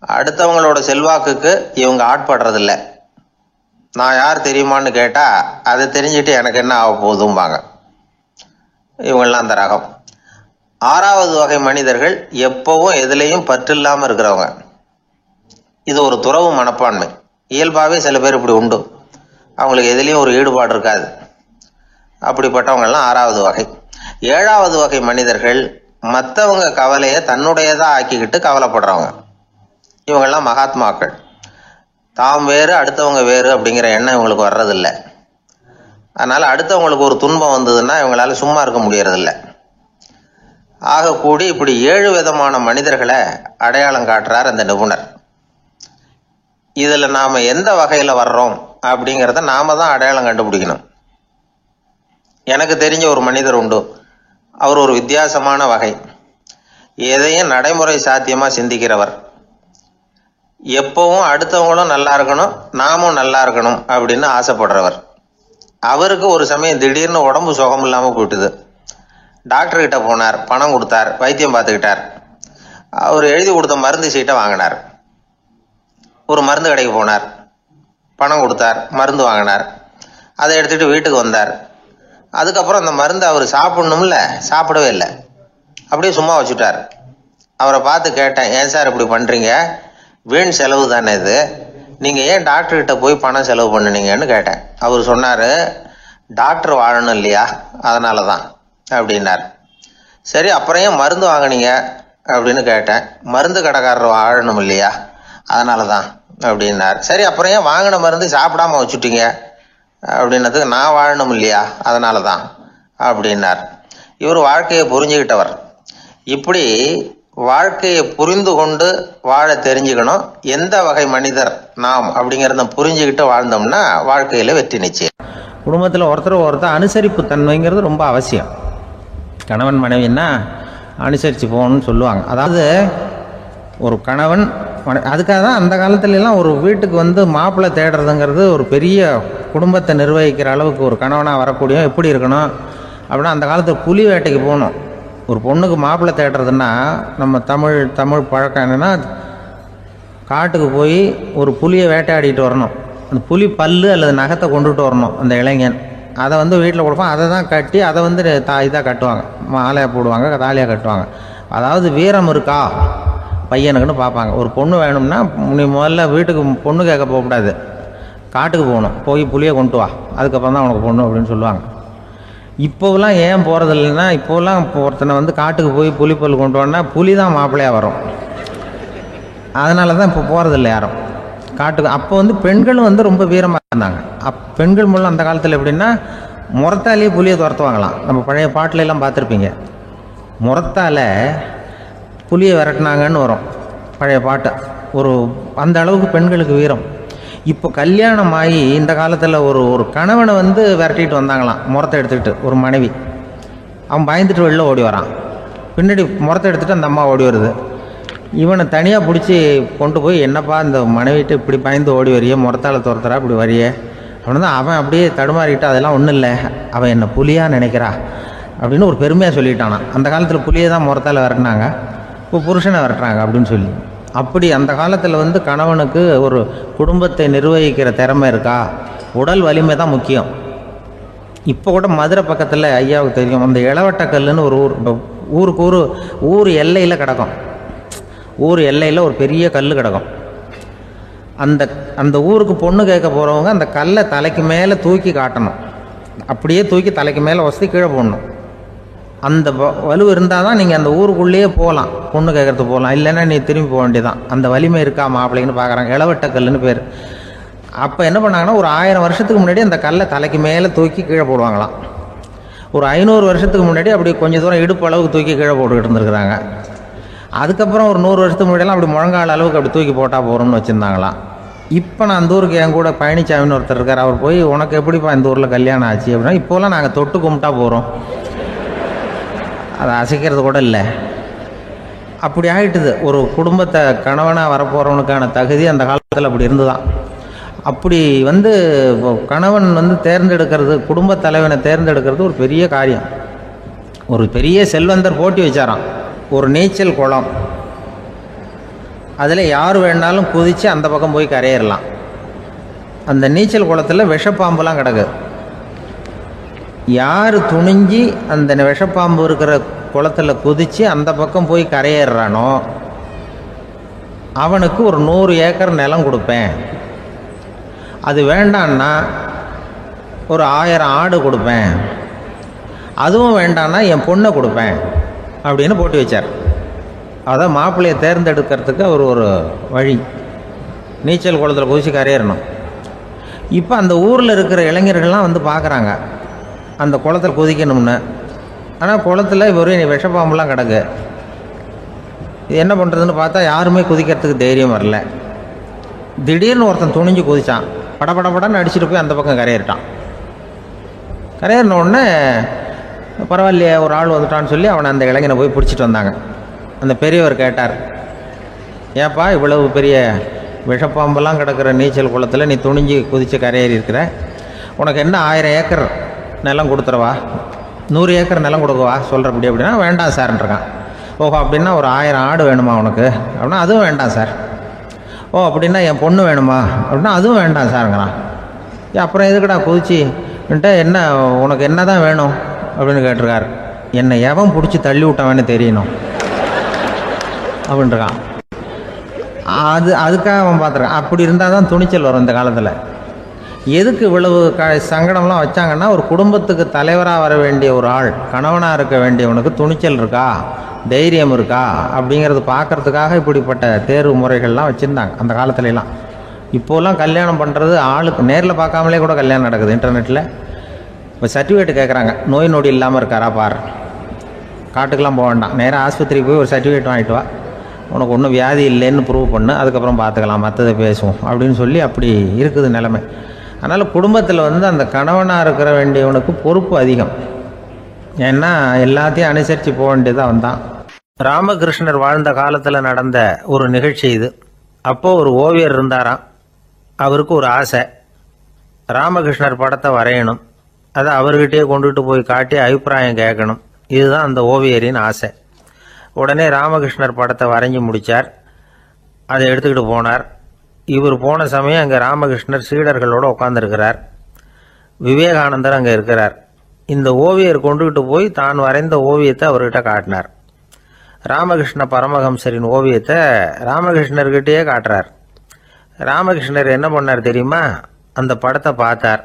Speaker 1: அடுத்தவங்களோட செல்வாக்குக்கு இவங்க ஆட்படுறதில்ல. நான் யார் தெரியுமான்னு கேட்டால் அதை தெரிஞ்சுட்டு எனக்கு என்ன ஆக போகுதும்பாங்க. இவங்கெல்லாம் அந்த ரகம். 6வது வகை மனிதர்கள் எப்பவும் எதுலேயும் பற்று இல்லாமல் இருக்கிறவங்க. இது ஒரு துறவு மனப்பான்மை. இயல்பாகவே சில பேர் இப்படி உண்டு, அவங்களுக்கு எதுலேயும் ஒரு ஈடுபாடு இருக்காது. அப்படிப்பட்டவங்கெல்லாம் 6வது வகை. 7வது வகை மனிதர்கள் மற்றவங்க கவலையை தன்னுடையதாக ஆக்கிக்கிட்டு கவலைப்படுறவங்க. இவங்கெல்லாம் மகாத்மாக்கள். தாம் வேறு அடுத்தவங்க வேறு அப்படிங்கிற எண்ணம் இவங்களுக்கு வர்றதில்லை. அதனால் அடுத்தவங்களுக்கு ஒரு துன்பம் வந்ததுன்னா இவங்களால சும்மா இருக்க முடியறதில்ல. ஆக கூடி இப்படி 7 விதமான மனிதர்களை அடையாளம் காட்டுறார் அந்த நிபுணர். இதில் நாம் எந்த வகையில் வர்றோம் அப்படிங்கிறத நாம தான் அடையாளம் கண்டுபிடிக்கணும். எனக்கு தெரிஞ்ச ஒரு மனிதர் உண்டு. அவர் ஒரு வித்தியாசமான வகை. எதையும் நடைமுறை சாத்தியமாக சிந்திக்கிறவர். எப்பவும் அடுத்தவங்களும் நல்லா இருக்கணும், நாமும் நல்லா இருக்கணும் அப்படின்னு ஆசைப்படுறவர். அவருக்கு ஒரு சமயம் திடீர்னு உடம்பு சுகம் இல்லாமல் போயிட்டுது. டாக்டர்கிட்ட போனார், பணம் கொடுத்தார், வைத்தியம் பார்த்துக்கிட்டார். அவர் எழுதி கொடுத்த மருந்து சீட்டை வாங்கினார். ஒரு மருந்து கடைக்கு போனார், பணம் கொடுத்தார், மருந்து வாங்கினார். அதை எடுத்துகிட்டு வீட்டுக்கு வந்தார். அதுக்கப்புறம் அந்த மருந்து அவர் சாப்பிடணும்ல, சாப்பிடவே இல்லை, அப்படியே சும்மா வச்சுட்டார். அவரை பார்த்து கேட்டேன், ஏன் சார் இப்படி பண்ணுறீங்க, வீண் செலவு தானே இது, நீங்கள் ஏன் டாக்டர்கிட்ட போய் பணம் செலவு பண்ணினீங்கன்னு கேட்டேன். அவர் சொன்னார், டாக்டர் வாழணும் இல்லையா, அதனால தான் அப்படின்னார். சரி, அப்புறம் ஏன் மருந்து வாங்கினீங்க அப்படின்னு கேட்டேன். மருந்து கடைக்காரர் வாழணும் இல்லையா, அதனால தான் அப்படின்னார். சரி, அப்புறம் ஏன் வாங்கின மருந்து சாப்பிடாம வச்சுட்டீங்க அப்படின்னதுக்கு, நான் வாழணும் இல்லையா அதனால தான் அப்படின்னார். இவர் வாழ்க்கையை புரிஞ்சுக்கிட்டவர். இப்படி வாழ்க்கையை புரிந்து கொண்டு வாழ தெரிஞ்சுக்கணும். எந்த வகை மனிதர் நாம் அப்படிங்கிறத புரிஞ்சுக்கிட்டு வாழ்ந்தோம்னா வாழ்க்கையில் வெற்றி நிச்சயம்.
Speaker 2: குடும்பத்தில் ஒருத்தர் அனுசரிப்பு தன்மைங்கிறது ரொம்ப அவசியம். கணவன் மனைவின்னா அனுசரித்து போகணும்னு சொல்லுவாங்க. அதாவது ஒரு கணவன் அதுக்காக தான் அந்த காலத்துலலாம் ஒரு வீட்டுக்கு மாப்பிள்ளை தேடுறதுங்கிறது ஒரு பெரிய குடும்பத்தை நிர்வகிக்கிற அளவுக்கு ஒரு கணவனாக வரக்கூடிய எப்படி இருக்கணும் அப்படின்னா, அந்த காலத்தில் புலி வேட்டைக்கு போகணும். ஒரு பொண்ணுக்கு மாப்பிள்ளை தேடுறதுன்னா நம்ம தமிழ் பழக்கம் என்னென்னா, காட்டுக்கு போய் ஒரு புலியை வேட்டையாடிட்டு வரணும். அந்த புலி பல்லு அல்லது நகத்தை கொண்டுட்டு வரணும் அந்த இளைஞன். அதை வீட்டில் கொடுப்பான். அதை தான் கட்டி அதை இதாக கட்டுவாங்க, மாலையாக போடுவாங்க, தாலியாக கட்டுவாங்க. அதாவது வீரம் இருக்கா பையனுக்குன்னு பார்ப்பாங்க. ஒரு பொண்ணு வேணும்னா நீ முதல்ல வீட்டுக்கு பொண்ணு கேட்க போகக்கூடாது, காட்டுக்கு போகணும், போய் புளியை கொண்டு வா, அதுக்கப்புறம் தான் உனக்கு பொண்ணு அப்படின்னு சொல்லுவாங்க. இப்போவெல்லாம் ஏன் போகிறது இல்லைன்னா, இப்போலாம் ஒருத்தனை காட்டுக்கு போய் புலிப்பல் கொண்டு வான்னா புலி தான் மாப்பிள்ளையாக வரும். அதனால தான் இப்போ போகிறதில்ல யாரும் காட்டுக்கு. அப்போ பெண்களும் ரொம்ப வீரமாக இருந்தாங்க. பெண்கள் மூலம் அந்த காலத்தில் எப்படின்னா, முறத்தாலேயே புலியை துரத்துவாங்களாம். நம்ம பழைய பாட்டிலெல்லாம் பார்த்துருப்பீங்க. முறத்தால் புலியை விரட்டினாங்கன்னு வரும் பழைய பாட்டை. அந்த அளவுக்கு பெண்களுக்கு வீரம். இப்போ கல்யாணம் ஆகி இந்த காலத்தில் ஒரு கணவனை விரட்டிட்டு வந்தாங்களாம் முறத்தை எடுத்துக்கிட்டு. ஒரு மனைவி அவன் பயந்துட்டு வெளில ஓடி வரான். பின்னாடி முறத்தை எடுத்துகிட்டு அந்த அம்மா ஓடி வருது. இவனை தனியாக பிடிச்சி கொண்டு போய், என்னப்பா இந்த மனைவிட்டு இப்படி பயந்து ஓடி வரையே, முறத்தால் துரத்துறா இப்படி வரையே அப்படின்னு தான் அவன் அப்படியே தடுமாறிக்கிட்டு, அதெல்லாம் ஒன்றும் இல்லை, அவன் என்ன புலியாக நினைக்கிறா அப்படின்னு ஒரு பெருமையாக சொல்லிட்டானான். அந்த காலத்தில் புலியை தான் முறத்தால் விரட்டினாங்க, இப்போ புருஷனை விரட்டுறாங்க அப்படின்னு சொல்லி. அப்படி அந்த காலத்தில் கணவனுக்கு ஒரு குடும்பத்தை நிர்வகிக்கிற திறமை இருக்கா, உடல் வலிமை தான் முக்கியம். இப்போ கூட மதுரை பக்கத்தில் ஐயாவுக்கு தெரியும், அந்த இளவட்டக்கல்லுன்னு ஒரு ஊருக்கு ஊர் எல்லையில் கிடக்கும். ஊர் எல்லையில் ஒரு பெரிய கல் கிடக்கும். அந்த அந்த ஊருக்கு பொண்ணு கேட்க போகிறவங்க அந்த கல்லை தலைக்கு மேலே தூக்கி காட்டணும். அப்படியே தூக்கி தலைக்கு மேலே வசதி கீழே போடணும். அந்த வலு இருந்தால் தான் நீங்கள் அந்த ஊருக்குள்ளேயே போகலாம், பொண்ணு கேட்கறதுக்கு போகலாம். இல்லைன்னா நீ திரும்பி போக வேண்டியதான். அந்த வலிமை இருக்கா மாப்பிள்ளைன்னு பார்க்குறாங்க. இளவட்ட கல்லுன்னு பேர். அப்போ என்ன பண்ணாங்கன்னா, ஒரு 1000 வருஷத்துக்கு முன்னாடி அந்த கல்லை தலைக்கு மேலே தூக்கி கீழே போடுவாங்களாம். ஒரு 500 வருஷத்துக்கு முன்னாடி அப்படி கொஞ்சம் தூரம் இடுப்பு அளவுக்கு தூக்கி கீழே போட்டுக்கிட்டு இருந்துருக்குறாங்க. அதுக்கப்புறம் ஒரு 100 வருஷத்துக்கு முன்னாடியெல்லாம் அப்படி முழங்கால அளவுக்கு அப்படி தூக்கி போட்டால் போகிறோம்னு வச்சுருந்தாங்களாம். இப்போ நான் அந்த ஊருக்கு என் கூட பழனிசாமின்னு ஒருத்தர் இருக்கார். அவர் போய், உனக்கு எப்படிப்பா இந்த ஊரில் கல்யாணம் ஆச்சு அப்படின்னா, இப்போலாம் நாங்கள் தொட்டு கும்பிட்டா போகிறோம், அதை அசைக்கிறது கூட இல்லை. அப்படி ஆகிட்டுது. ஒரு குடும்பத்தை கணவனாக வரப்போகிறவனுக்கான தகுதி அந்த காலத்தில் அப்படி இருந்துதான். அப்படி கணவன் தேர்ந்தெடுக்கிறது, குடும்ப தலைவனை தேர்ந்தெடுக்கிறது ஒரு பெரிய காரியம். ஒரு பெரிய செல்வந்தர் போட்டி வச்சாராம். ஒரு நீச்சல் குளம், அதில் யார் வேணாலும் குதித்து அந்த பக்கம் போய் கரையேறலாம். அந்த நீச்சல் குளத்தில் விஷப்பாம்புலாம் கிடக்கு. யார் துணிஞ்சி அந்த விஷப்பாம்பு இருக்கிற குளத்தில் குதித்து அந்த பக்கம் போய் கரையேறானோ அவனுக்கு ஒரு 100 ஏக்கர் நிலம் கொடுப்பேன். அது வேண்டான்னா ஒரு 1000 ஆடு கொடுப்பேன். அதுவும் வேண்டான்னா என் பொண்ணை கொடுப்பேன் அப்படின்னு போட்டி வச்சார். அதான் மாப்பிள்ளையை தேர்ந்தெடுக்கிறதுக்கு அவர் ஒரு வழி. நீச்சல் குளத்தில் குதிச்சு கரையேறணும். இப்போ அந்த ஊரில் இருக்கிற இளைஞர்கள்லாம் பார்க்குறாங்க அந்த குளத்தில் குதிக்கணும்னு. ஆனால் குளத்தில் ஒரு விஷப்பாம்புலாம் கிடக்கு. இது என்ன பண்ணுறதுன்னு பார்த்தா யாருமே குதிக்கிறதுக்கு தைரியம் வரல. திடீர்னு ஒருத்தன் துணிஞ்சு குதித்தான். படப்படப்படன்னு அடிச்சுட்டு போய் அந்த பக்கம் கரையேறிட்டான். கரையேறின உடனே பரவாயில்லையே ஒரு ஆள் வந்துட்டான்னு சொல்லி அவனை அந்த இளைஞனை போய் பிடிச்சிட்டு வந்தாங்க. அந்த பெரியவர் கேட்டார், ஏப்பா இவ்வளவு பெரிய விஷப்பாம்பெல்லாம் கிடக்கிற நீச்சல் குளத்தில் நீ துணிஞ்சு குதித்து கரையேறி இருக்கிற, உனக்கு என்ன 1000 ஏக்கர் நிலம் கொடுத்துறவா, 100 ஏக்கர் நிலம் கொடுக்கவா சொல்கிறப்படி அப்படின்னா, வேண்டாம் சார்ன்றான். ஓஹோ அப்படின்னா ஒரு 1000 ஆடு வேணுமா உனக்கு அப்படின்னா, அதுவும் வேண்டாம் சார். ஓ அப்படின்னா என் பொண்ணு வேணுமா அப்படின்னா, அதுவும் வேண்டாம் சாருங்கிறான். அப்புறம் எதுக்குடா குதிச்சுன்ட்டு, என்ன உனக்கு என்ன தான் வேணும் அப்படின்னு கேட்டிருக்காரு. என்னை எவன் பிடிச்சி தள்ளி விட்டவன்னு தெரியணும் அப்படின்றான். அதுக்காக அவன் பார்த்துருக்கான். அப்படி இருந்தால் தான் துணிச்சல் வரும் இந்த காலத்தில். எதுக்கு இவ்வளவு சங்கடம்லாம் வச்சாங்கன்னா, ஒரு குடும்பத்துக்கு தலைவராக வர வேண்டிய ஒரு ஆள், கணவனாக இருக்க வேண்டியவனுக்கு துணிச்சல் இருக்கா, தைரியம் இருக்கா அப்படிங்கிறது பார்க்கறதுக்காக இப்படிப்பட்ட தேர்வு முறைகள்லாம் வச்சுருந்தாங்க அந்த காலத்துலலாம். இப்போலாம் கல்யாணம் பண்ணுறது ஆளுக்கு நேரில் பார்க்காமலே கூட கல்யாணம் நடக்குது இன்டர்நெட்டில். இப்போ சர்டிஃபிகேட் கேட்குறாங்க, நோய் நொடி இல்லாமல் இருக்காரா பார். காட்டுக்கெலாம் போக வேண்டாம், நேராக ஆஸ்பத்திரிக்கு போய் ஒரு சர்டிஃபிகேட் வாங்கிட்டு வா, உனக்கு ஒன்றும் வியாதி இல்லைன்னு ப்ரூவ் பண்ணு, அதுக்கப்புறம் பார்த்துக்கலாம், மற்றதை பேசுவோம் அப்படின்னு சொல்லி அப்படி இருக்குது நிலைமை. அதனால் குடும்பத்தில் அந்த கணவனாக இருக்கிற வேண்டியவனுக்கு பொறுப்பு அதிகம். ஏன்னா எல்லாத்தையும் அனுசரித்து போக வேண்டியதாக வந்தான். ராமகிருஷ்ணர் வாழ்ந்த காலத்தில் நடந்த ஒரு நிகழ்ச்சி இது. அப்போது ஒரு ஓவியர் இருந்தாராம். அவருக்கு ஒரு ஆசை, ராமகிருஷ்ணர் படத்தை வரையணும், அதை அவர்கிட்டயே கொண்டுட்டு போய் காட்டி அபிப்பிராயம் கேட்கணும். இதுதான் அந்த ஓவியரின் ஆசை. உடனே ராமகிருஷ்ணர் படத்தை வரைஞ்சி முடித்தார். அதை எடுத்துக்கிட்டு போனார். இவர் போன சமயம் அங்கே ராமகிருஷ்ணர் சீடர்களோடு உட்காந்துருக்கிறார். விவேகானந்தர் அங்கே இருக்கிறார். இந்த ஓவியர் கொண்டுகிட்டு போய் தான் வரைந்த ஓவியத்தை அவர்கிட்ட காட்டினார். ராமகிருஷ்ண பரமஹம்சரின் ஓவியத்தை ராமகிருஷ்ணர்கிட்டயே காட்டுறார். ராமகிருஷ்ணர் என்ன பண்ணார் தெரியுமா, அந்த படத்தை பார்த்தார்.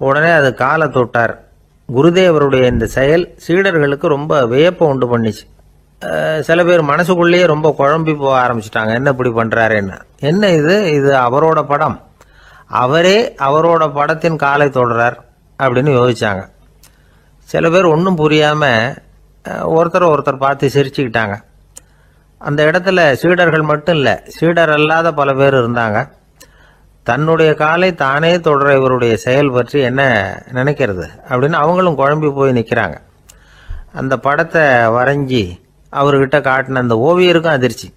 Speaker 2: உடனே அது காலை தொட்டார். குருதேவருடைய இந்த செயல் சீடர்களுக்கு ரொம்ப வியப்பை உண்டு பண்ணிச்சு. சில பேர் மனசுக்குள்ளேயே ரொம்ப குழம்பி போக ஆரம்பிச்சிட்டாங்க, என்ன இப்படி பண்ணுறாருன்னு. என்ன இது அவரோட படம், அவரே அவரோட படத்தின் காலை தொடுறார் அப்படின்னு யோசிச்சாங்க. சில பேர் ஒன்றும் புரியாமல் ஒருத்தர் பார்த்து சிரிச்சுக்கிட்டாங்க. அந்த இடத்துல சீடர்கள் மட்டும் இல்லை, சீடர் அல்லாத பல பேர் இருந்தாங்க. தன்னுடைய காலை தானே தொடர இவருடைய செயல் பற்றி என்ன நினைக்கிறது அப்படின்னு அவங்களும் குழம்பி போய் நிற்கிறாங்க. அந்த படத்தை வரைஞ்சி அவர்கிட்ட காட்டின அந்த ஓவியருக்கும் அதிர்ச்சி.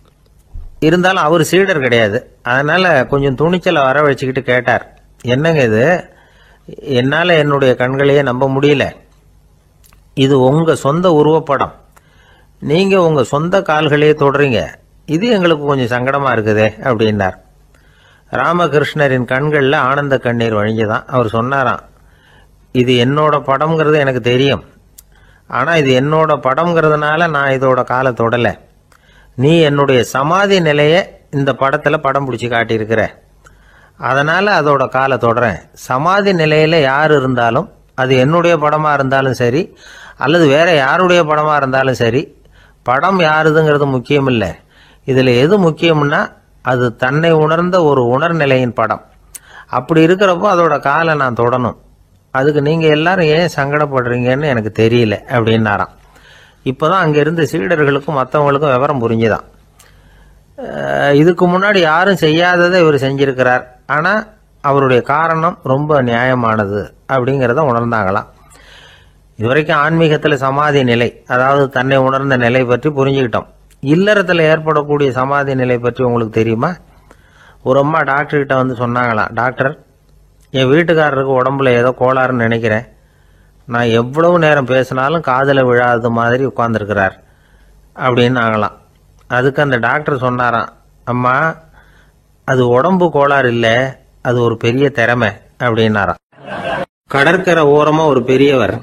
Speaker 2: இருந்தாலும் அவர் சீடர் கிடையாது. அதனால் கொஞ்சம் துணிச்சலை வர வச்சுக்கிட்டு கேட்டார், என்னங்க இது, என்னால் என்னுடைய கண்களையே நம்ப முடியல, இது உங்கள் சொந்த உருவப்படம், நீங்கள் உங்கள் சொந்த கால்களையே தொடுறீங்க, இது எங்களுக்கு கொஞ்சம் சங்கடமாக இருக்குதே அப்படின்னார். ராமகிருஷ்ணரின் கண்களில் ஆனந்த கண்ணீர் வழிஞ்சுதான். அவர் சொன்னாராம், இது என்னோட படம்ங்கிறது எனக்கு தெரியும், ஆனால் இது என்னோட படம்ங்கிறதுனால நான் இதோட காலை தொடலை.
Speaker 1: நீ என்னுடைய சமாதி நிலையை இந்த படத்தில் படம் பிடிச்சி காட்டியிருக்கிற, அதனால் அதோட காலை தொடறேன். சமாதி நிலையில் யார் இருந்தாலும், அது என்னுடைய படமாக இருந்தாலும் சரி அல்லது வேற யாருடைய படமாக இருந்தாலும் சரி, படம் யாருதுங்கிறது முக்கியம் இல்லை. இதில் எது முக்கியம்னா அது தன்னை உணர்ந்த ஒரு உணர்நிலையின் படம். அப்படி இருக்கிறப்போ அதோட காலை நான் தொடணும். அதுக்கு நீங்கள் எல்லாரும் ஏன் சங்கடப்படுறீங்கன்னு எனக்கு தெரியல அப்படின்னாராம். இப்போ தான் அங்கே இருந்த சீடர்களுக்கும் மற்றவங்களுக்கும் விவரம் புரிஞ்சுதான். இதுக்கு முன்னாடி யாரும் செய்யாததை இவர் செஞ்சிருக்கிறார், ஆனால் அவருடைய காரணம் ரொம்ப நியாயமானது அப்படிங்கிறத உணர்ந்தாங்களாம். இதுவரைக்கும் ஆன்மீகத்தில் சமாதி நிலை, அதாவது தன்னை உணர்ந்த நிலை பற்றி புரிஞ்சுக்கிட்டோம். இல்லறத்தில் ஏற்படக்கூடிய சமாதி நிலை பற்றி உங்களுக்கு தெரியுமா? ஒரு அம்மா டாக்டர்கிட்ட வந்து சொன்னாங்களாம், டாக்டர், என் வீட்டுக்காரருக்கு உடம்புல ஏதோ கோளாறுன்னு நினைக்கிறேன். நான் எவ்வளவு நேரம் பேசினாலும் காதில் விழாத மாதிரி உட்கார்ந்துருக்கிறார் அப்படின்னு ஆகலாம். அதுக்கு அந்த டாக்டர் சொன்னாராம், அம்மா, அது உடம்பு கோளாறு இல்லை, அது ஒரு பெரிய திறமை அப்படின்னாராம். கடற்கரை ஓரமாக ஒரு பெரியவர்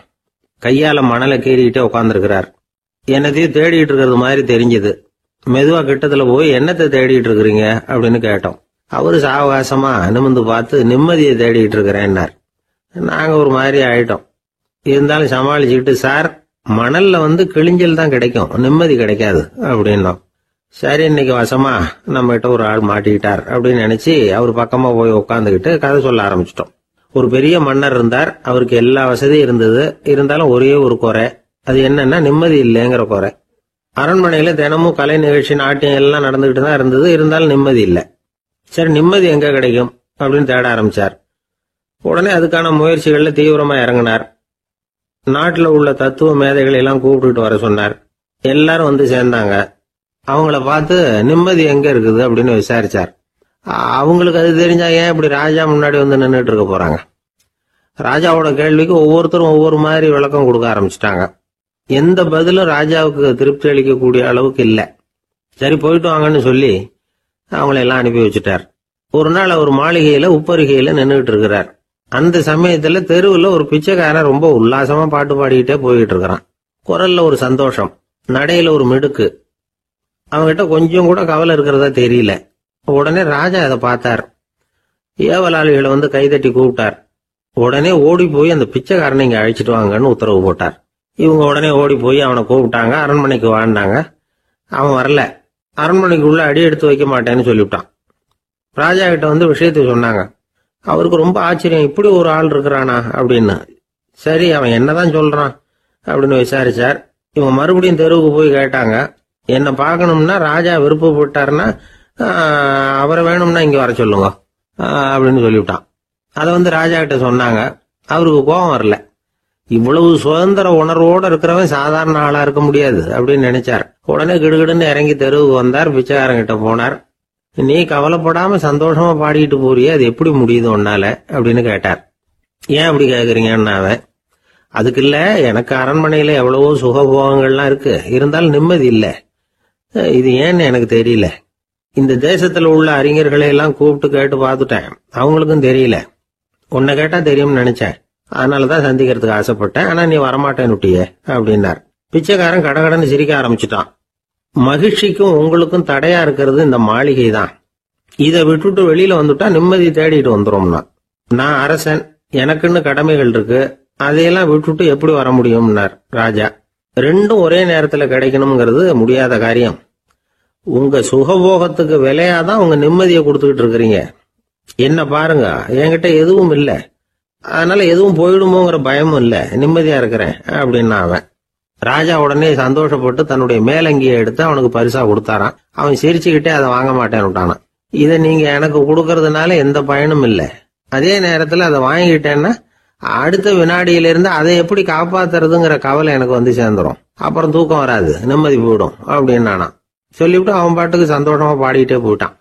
Speaker 1: கையால் மணலை கீறிக்கிட்டே உட்காந்துருக்கிறார். என்னத்தையும் தேடிட்டு இருக்கிறது மாதிரி தெரிஞ்சுது. மெதுவா கிட்டத்தில் போய் என்னத்தை தேடிட்டு இருக்கிறீங்க அப்படின்னு கேட்டோம். அவரு சாவகாசமா நிமிந்து பார்த்து நிம்மதியை தேடிட்டு இருக்கிறேன்னார். நாங்கள் ஒரு மாதிரி ஆயிட்டோம். இருந்தாலும் சமாளிச்சுக்கிட்டு, சார், மணல்ல வந்து கிழிஞ்சல் தான் கிடைக்கும், நிம்மதி கிடைக்காது அப்படின்னோம். சரி, இன்னைக்கு வசமா நம்ம கிட்ட ஒரு ஆள் மாட்டிக்கிட்டார் அப்படின்னு நினைச்சு அவர் பக்கமா போய் உட்காந்துக்கிட்டு கதை சொல்ல ஆரம்பிச்சிட்டோம். ஒரு பெரிய மன்னர் இருந்தார். அவருக்கு எல்லா வசதியும் இருந்தது. இருந்தாலும் ஒரே ஒரு குறை. அது என்னன்னா நிம்மதி இல்லைங்கிற குறை. அரண்மனையில தினமும் கலை நிகழ்ச்சி, நாட்டியம் எல்லாம் நடந்துகிட்டு தான் இருந்தது. இருந்தாலும் நிம்மதி இல்லை. சரி, நிம்மதி எங்க கிடைக்கும் அப்படின்னு தேட ஆரம்பிச்சார். உடனே அதுக்கான முயற்சிகள்ல தீவிரமா இறங்கினார். நாட்டில் உள்ள தத்துவ மேதைகளை எல்லாம் கூப்பிட்டுட்டு வர சொன்னார். எல்லாரும் வந்து சேர்ந்தாங்க. அவங்கள பார்த்து நிம்மதி எங்க இருக்குது அப்படின்னு விசாரிச்சார். அவங்களுக்கு அது தெரிஞ்சா ஏன் இப்படி ராஜா முன்னாடி வந்து நின்றுட்டு இருக்க போறாங்க? ராஜாவோட கேள்விக்கு ஒவ்வொருத்தரும் ஒவ்வொரு மாதிரி விளக்கம் கொடுக்க ஆரம்பிச்சிட்டாங்க. எந்த பதிலும் ராஜாவுக்கு திருப்தி அளிக்கக்கூடிய அளவுக்கு இல்லை. சரி, போயிட்டு வாங்கன்னு சொல்லி அவங்கள எல்லாம் அனுப்பி வச்சுட்டார். ஒரு நாள் அவர் மாளிகையில உப்பருகையில நின்றுட்டு இருக்கிறார். அந்த சமயத்துல தெருவில் ஒரு பிச்சைக்காரன் ரொம்ப உல்லாசமா பாட்டு பாடிக்கிட்டே போயிட்டு இருக்கிறான். குரல்ல ஒரு சந்தோஷம், நடையில ஒரு மிடுக்கு. அவன்கிட்ட கொஞ்சம் கூட கவலை இருக்கிறதா தெரியல. உடனே ராஜா அதை பார்த்தார். ஏவலாளிகளை வந்து கைதட்டி கூப்பிட்டார். உடனே ஓடி போய் அந்த பிச்சைக்காரனை இங்க அழைச்சிட்டு வாங்கன்னு உத்தரவு போட்டார். இவங்க உடனே ஓடி போய் அவனை கூப்பிட்டாங்க. அரண்மனைக்கு வாழ்ந்தாங்க. அவன் வரல. அரண்மனைக்குள்ள அடி எடுத்து வைக்க மாட்டேன்னு சொல்லிவிட்டான். ராஜா கிட்ட வந்து விஷயத்தை சொன்னாங்க. அவருக்கு ரொம்ப ஆச்சரியம், இப்படி ஒரு ஆள் இருக்கிறானா அப்படின்னு. சரி, அவன் என்னதான் சொல்றான் அப்படின்னு விசாரிச்சார். இவங்க மறுபடியும் தெருவுக்கு போய் கேட்டாங்க. என்ன பார்க்கணும்னா ராஜா விருப்பப்பட்டாருன்னா அவரை வேணும்னா இங்க வர சொல்லுங்க அப்படின்னு சொல்லிவிட்டான். அதை வந்து ராஜா கிட்ட சொன்னாங்க. அவருக்கு கோபம் வரல. இவ்வளவு சுதந்திர உணர்வோடு இருக்கிறவன் சாதாரண ஆளா இருக்க முடியாது அப்படின்னு நினைச்சார். உடனே கிடுகிடுன்னு இறங்கி தெருவுக்கு வந்தார். பிச்சைக்காரங்கிட்ட போனார். நீ கவலைப்படாம சந்தோஷமா பாடிக்கிட்டு போறியே, அது எப்படி முடியுது உன்னால அப்படின்னு கேட்டார். ஏன் அப்படி கேக்குறீங்கன்னா, அவன் அதுக்கு இல்ல, எனக்கு அரண்மனையில எவ்வளவோ சுகபோகங்கள்லாம் இருக்கு, இருந்தாலும் நிம்மதி இல்லை. இது ஏன்னு எனக்கு தெரியல. இந்த தேசத்துல உள்ள அறிஞர்களை எல்லாம் கூப்பிட்டு கேட்டு பார்த்துட்டேன், அவங்களுக்கும் தெரியல. உன்னை கேட்டா தெரியும்னு நினைச்சேன், அதனாலதான் சந்திக்கிறதுக்கு ஆசைப்பட்டேன். ஆனா நீ வரமாட்டேன்னு விட்டியே அப்படின்னார். பிச்சைக்காரன் கடகடன்னு சிரிக்க ஆரம்பிச்சுட்டான். மகிழ்ச்சிக்கும் உங்களுக்கும் தடையா இருக்கிறது இந்த மாளிகை தான். இதை விட்டுட்டு வெளியில வந்துட்டா நிம்மதி தேடிட்டு வந்துரும்னா. நான் அரசன், எனக்குன்னு கடமைகள் இருக்கு, அதையெல்லாம் விட்டுட்டு எப்படி வர முடியும்னார் ராஜா. ரெண்டும் ஒரே நேரத்துல கிடைக்கணுங்கிறது முடியாத காரியம். உங்க சுகபோகத்துக்கு விலையாதான் உங்க நிம்மதியை கொடுத்துக்கிட்டு இருக்கிறீங்க. என்ன பாருங்க, என்கிட்ட எதுவும் இல்லை, அதனால எதுவும் போயிடுமோங்கிற பயமும் இல்லை, நிம்மதியா இருக்கிறேன் அப்படின்னா அவன். ராஜா உடனே சந்தோஷப்பட்டு தன்னுடைய மேலங்கியை எடுத்து அவனுக்கு பரிசா கொடுத்தாரான். அவன் சிரிச்சுக்கிட்டே அதை வாங்க மாட்டேன்னு விட்டானான். இதை நீங்க எனக்கு கொடுக்கறதுனால எந்த பயனும் இல்லை, அதே நேரத்துல அதை வாங்கிட்டேன்னா அடுத்த வினாடியிலிருந்து அதை எப்படி காப்பாத்துறதுங்கிற கவலை எனக்கு வந்து சேர்ந்துரும், அப்புறம் தூக்கம் வராது, நிம்மதி போயிடும் அப்படின்னானா. சொல்லிவிட்டு அவன் பாட்டுக்கு சந்தோஷமா பாடிக்கிட்டே போயிட்டான்.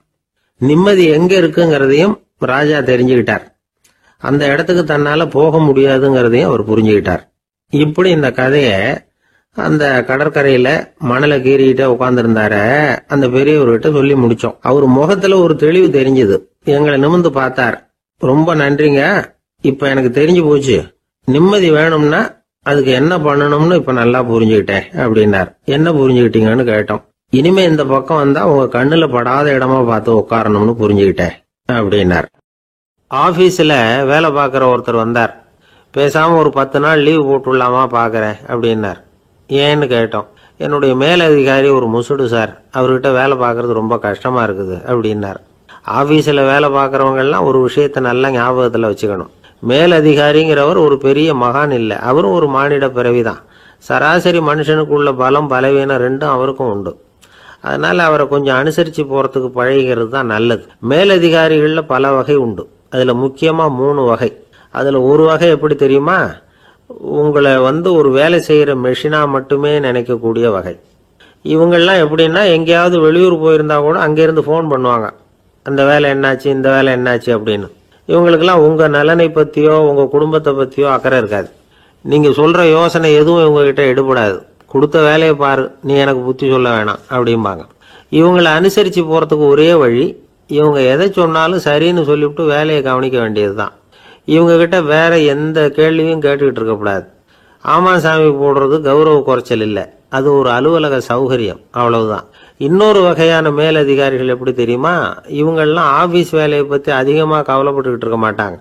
Speaker 1: நிம்மதி எங்க இருக்குங்கிறதையும் ராஜா தெரிஞ்சுக்கிட்டார். அந்த இடத்துக்கு தன்னால போக முடியாதுங்கிறதையும் அவர் புரிஞ்சுக்கிட்டார். இப்படி இந்த கதைய அந்த கடற்கரையில மணலை கீறிக்கிட்டே உட்கார்ந்துருந்தார அந்த பெரியவர்கிட்ட சொல்லி முடிச்சோம். அவர் முகத்துல ஒரு தெளிவு தெரிஞ்சது. எங்களை நிமிர்ந்து பார்த்தார். ரொம்ப நன்றிங்க, இப்ப எனக்கு தெரிஞ்சு போச்சு, நிம்மதி வேணும்னா அதுக்கு என்ன பண்ணணும்னு இப்ப நல்லா புரிஞ்சுக்கிட்டேன் அப்படின்னார். என்ன புரிஞ்சுக்கிட்டீங்கன்னு கேட்டோம். இனிமே இந்த பக்கம் வந்தா உங்க கண்ணுல படாத இடமா பார்த்து உட்காரணும்னு புரிஞ்சுக்கிட்டேன் அப்படின்னார். ஆபீஸ்ல வேலை பார்க்குற ஒருத்தர் வந்தார். பேசாம ஒரு 10 நாள் லீவ் போட்டுடலாமா பாக்குறேன் அப்படின்னார். ஏன்னு கேட்டோம். என்னுடைய மேலதிகாரி ஒரு முசுடு சார், அவர்கிட்ட வேலை பார்க்கறது ரொம்ப கஷ்டமா இருக்குது அப்படின்னார். ஆபீஸ்ல வேலை பார்க்கறவங்க எல்லாம் ஒரு விஷயத்த நல்லா ஞாபகத்துல வச்சுக்கணும். மேலதிகாரிங்கிறவர் ஒரு பெரிய மகான் இல்லை, அவரும் ஒரு மானிட பிறவிதான். சராசரி மனுஷனுக்குள்ள பலம் பலவீனம் ரெண்டும் அவருக்கும் உண்டு. அதனால அவரை கொஞ்சம் அனுசரிச்சு போறதுக்கு பழகிறது தான் நல்லது. மேலதிகாரிகள்ல பல வகை உண்டு. அதுல முக்கியமா 3 வகை. அதுல ஒரு வகை எப்படி தெரியுமா? உங்களை ஒரு வேலை செய்யற மெஷினா மட்டுமே நினைக்கக்கூடிய வகை. இவங்கெல்லாம் எப்படின்னா, எங்கேயாவது வெளியூர் போயிருந்தா கூட அங்கிருந்து ஃபோன் பண்ணுவாங்க, அந்த வேலை என்னாச்சு, இந்த வேலை என்னாச்சு அப்படின்னு. இவங்களுக்கெல்லாம் உங்க நலனை பத்தியோ உங்க குடும்பத்தை பத்தியோ அக்கறை இருக்காது. நீங்க சொல்ற யோசனை எதுவும் இவங்க கிட்ட எடுபடாது. கொடுத்த வேலையை பாரு, நீ எனக்கு புத்தி சொல்ல வேணாம் அப்படிம்பாங்க. இவங்களை அனுசரிச்சு போறதுக்கு ஒரே வழி, இவங்க எதை சொன்னாலும் சரின்னு சொல்லிவிட்டு வேலையை கவனிக்க வேண்டியதுதான். இவங்க கிட்ட வேற எந்த கேள்வியும் கேட்டுக்கிட்டு இருக்கக்கூடாது. ஆமா சாமி போடுறது கௌரவ குறைச்சல் இல்லை, அது ஒரு அலுவலக சௌகரியம், அவ்வளவுதான். இன்னொரு வகையான மேலதிகாரிகள் எப்படி தெரியுமா? இவங்கெல்லாம் ஆபீஸ் வேலையை பத்தி அதிகமா கவலைப்பட்டுக்கிட்டு இருக்க மாட்டாங்க.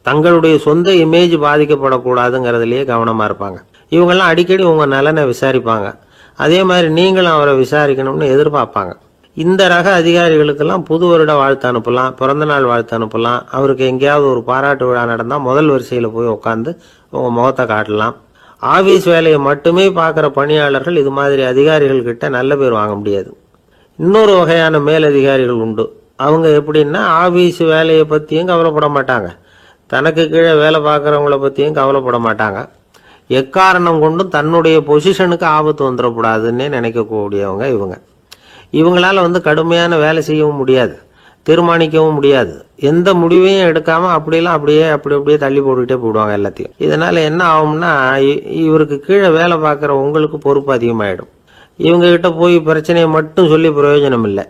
Speaker 1: தங்களுடைய சொந்த இமேஜ் பாதிக்கப்படக்கூடாதுங்கிறதுலயே கவனமா இருப்பாங்க. இவங்கெல்லாம் அடிக்கடி உங்க நலனை விசாரிப்பாங்க. அதே மாதிரி நீங்களும் அவரை விசாரிக்கணும்னு எதிர்பார்ப்பாங்க. இந்த ரக அதிகாரிகளுக்கெல்லாம் புது வருட வாழ்த்து அனுப்பலாம், பிறந்த நாள் வாழ்த்து அனுப்பலாம். அவருக்கு எங்கேயாவது ஒரு பாராட்டு விழா நடந்தா முதல் வரிசையில போய் உட்காந்து உங்க முகத்தை காட்டலாம். ஆபீஸ் வேலையை மட்டுமே பார்க்குற பணியாளர்கள் இது மாதிரி அதிகாரிகள் கிட்ட நல்ல பேர் வாங்க முடியாது. இன்னொரு வகையான மேலதிகாரிகள் உண்டு. அவங்க எப்படின்னா, ஆபீஸ் வேலையை பத்தியும் கவலைப்பட மாட்டாங்க, தனக்கு கீழே வேலை பார்க்குறவங்கள பத்தியும் கவலைப்பட மாட்டாங்க. எக்காரணம் கொண்டும் தன்னுடைய பொசிஷனுக்கு ஆபத்து வந்துடக்கூடாதுன்னே நினைக்கக்கூடியவங்க இவங்க. இவங்களால கடுமையான வேலை செய்யவும் முடியாது, தீர்மானிக்கவும் முடியாது. எந்த முடிவையும் எடுக்காம அப்படியே தள்ளி போட்டுக்கிட்டே போடுவாங்க எல்லாத்தையும். இதனால என்ன ஆகும்னா, இவருக்கு கீழே வேலை பார்க்குற உங்களுக்கு பொறுப்பு அதிகமாயிடும். இவங்க கிட்ட போய் பிரச்சனையை மட்டும் சொல்லி பிரயோஜனம் இல்லை,